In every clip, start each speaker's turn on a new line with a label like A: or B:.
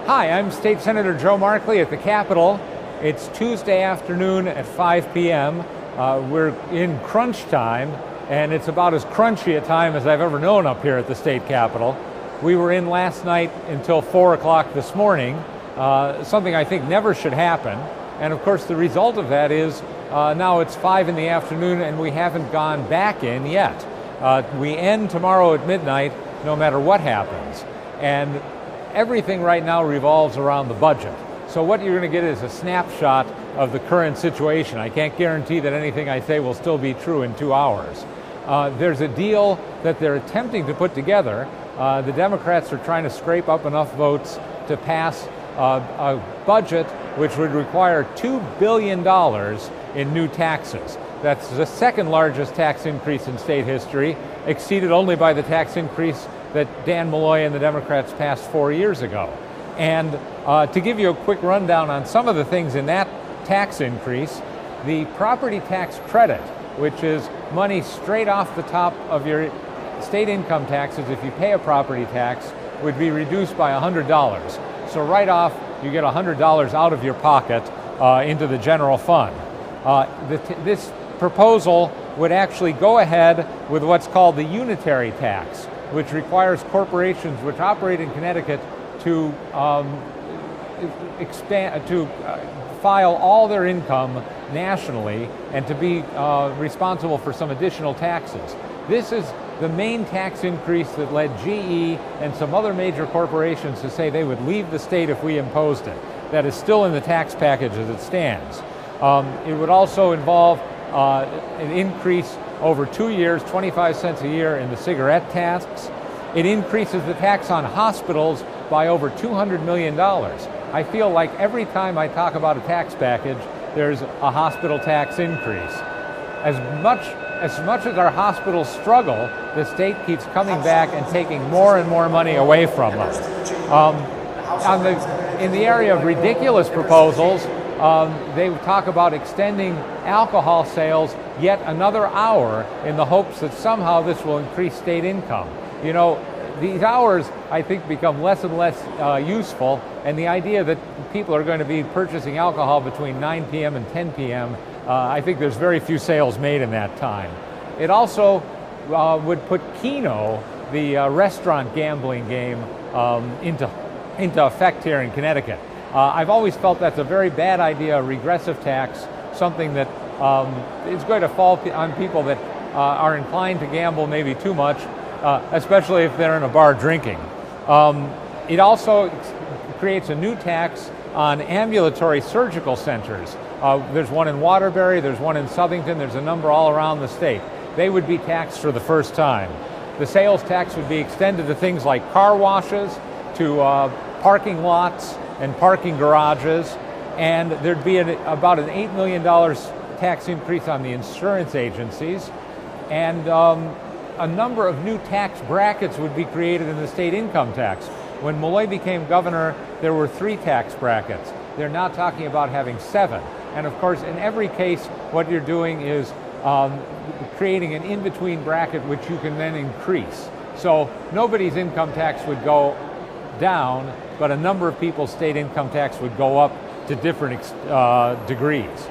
A: Hi, I'm State Senator Joe Markley at the Capitol. It's Tuesday afternoon at 5 p.m. We're in crunch time, and it's about as crunchy a time as I've ever known up here at the state capitol. We were in last night until 4 o'clock this morning, something I think never should happen. And of course, the result of that is now it's 5 in the afternoon and we haven't gone back in yet. We end tomorrow at midnight, no matter what happens. And everything right now revolves around the budget. So what you're going to get is a snapshot of the current situation. I can't guarantee that anything I say will still be true in 2 hours. There's a deal that they're attempting to put together. The Democrats are trying to scrape up enough votes to pass a budget which would require $2 billion in new taxes. That's the second largest tax increase in state history, exceeded only by the tax increase that Dan Malloy and the Democrats passed 4 years ago. And to give you a quick rundown on some of the things in that tax increase, the property tax credit, which is money straight off the top of your state income taxes if you pay a property tax, would be reduced by $100. So right off, you get $100 out of your pocket into the general fund. This proposal would actually go ahead with what's called the unitary tax, which requires corporations which operate in Connecticut to file all their income nationally and to be responsible for some additional taxes. This is the main tax increase that led GE and some other major corporations to say they would leave the state if we imposed it. That is still in the tax package as it stands. It would also involve an increase over 2 years, 25 cents a year in the cigarette tax. It increases the tax on hospitals by over $200 million. I feel like every time I talk about a tax package, there's a hospital tax increase. As much as our hospitals struggle, the state keeps coming back and taking more and more money away from them. In the area of ridiculous proposals, they talk about extending alcohol sales yet another hour in the hopes that somehow this will increase state income. You know, these hours, I think, become less and less useful, and the idea that people are going to be purchasing alcohol between 9 p.m. and 10 p.m., I think there's very few sales made in that time. It also would put Keno, the restaurant gambling game, into effect here in Connecticut. I've always felt that's a very bad idea, a regressive tax, something that is going to fall on people that are inclined to gamble maybe too much, especially if they're in a bar drinking. It also creates a new tax on ambulatory surgical centers. There's one in Waterbury, there's one in Southington, there's a number all around the state. They would be taxed for the first time. The sales tax would be extended to things like car washes, to parking lots and parking garages, and there'd be about an $8 million tax increase on the insurance agencies, and a number of new tax brackets would be created in the state income tax. When Malloy became governor, there were 3 tax brackets. They're now talking about having 7. And of course, in every case, what you're doing is creating an in-between bracket which you can then increase. So nobody's income tax would go down, but a number of people's state income tax would go up to different degrees.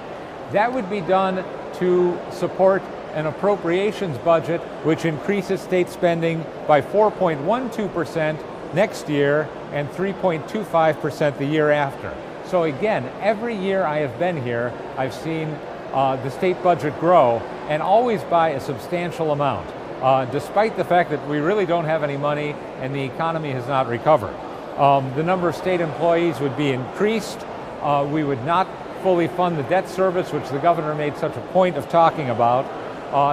A: That would be done to support an appropriations budget which increases state spending by 4.12% next year and 3.25% the year after. So again, every year I have been here, I've seen the state budget grow, and always by a substantial amount, despite the fact that we really don't have any money and the economy has not recovered. The number of state employees would be increased. We would not fully fund the debt service, which the governor made such a point of talking about.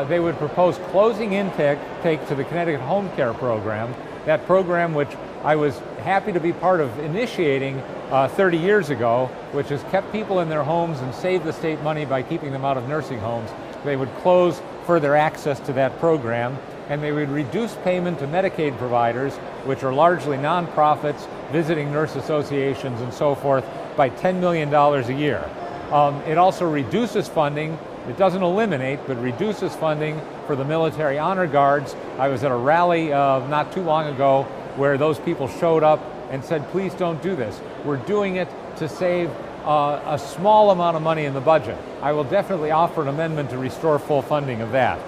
A: They would propose closing intake to the Connecticut Home Care Program, that program which I was happy to be part of initiating 30 years ago, which has kept people in their homes and saved the state money by keeping them out of nursing homes. They would close further access to that program, and they would reduce payment to Medicaid providers, which are largely nonprofits, visiting nurse associations and so forth, by $10 million a year. It also reduces funding. It doesn't eliminate, but reduces funding for the military honor guards. I was at a rally not too long ago where those people showed up and said, please don't do this. We're doing it to save a small amount of money in the budget. I will definitely offer an amendment to restore full funding of that.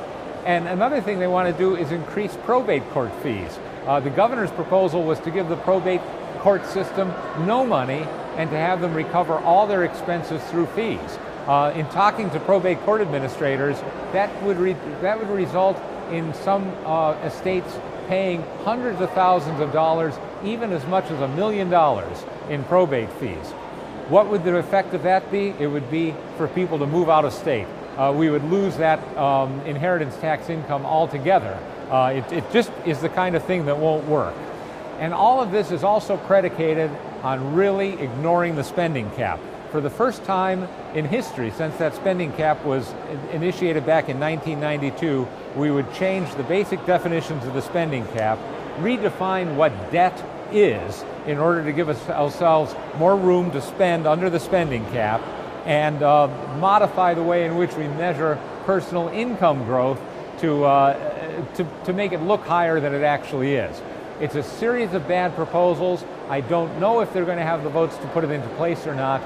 A: And another thing they want to do is increase probate court fees. The governor's proposal was to give the probate court system no money and to have them recover all their expenses through fees. In talking to probate court administrators, that would result in some estates paying hundreds of thousands of dollars, even as much as $1 million in probate fees. What would the effect of that be? It would be for people to move out of state. We would lose that inheritance tax income altogether. It just is the kind of thing that won't work. And all of this is also predicated on really ignoring the spending cap. For the first time in history, since that spending cap was initiated back in 1992, we would change the basic definitions of the spending cap, redefine what debt is in order to give ourselves more room to spend under the spending cap, and modify the way in which we measure personal income growth to make it look higher than it actually is. It's a series of bad proposals. I don't know if they're going to have the votes to put it into place or not.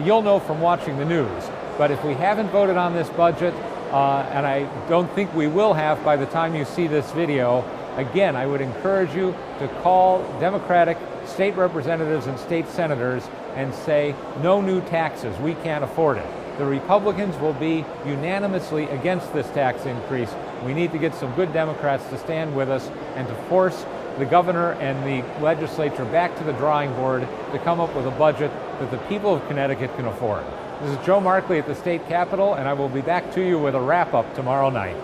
A: You'll know from watching the news. But if we haven't voted on this budget, and I don't think we will have by the time you see this video, again, I would encourage you to call Democratic state representatives and state senators and say, no new taxes, we can't afford it. The Republicans will be unanimously against this tax increase. We need to get some good Democrats to stand with us and to force the governor and the legislature back to the drawing board to come up with a budget that the people of Connecticut can afford. This is Joe Markley at the state capitol, and I will be back to you with a wrap-up tomorrow night.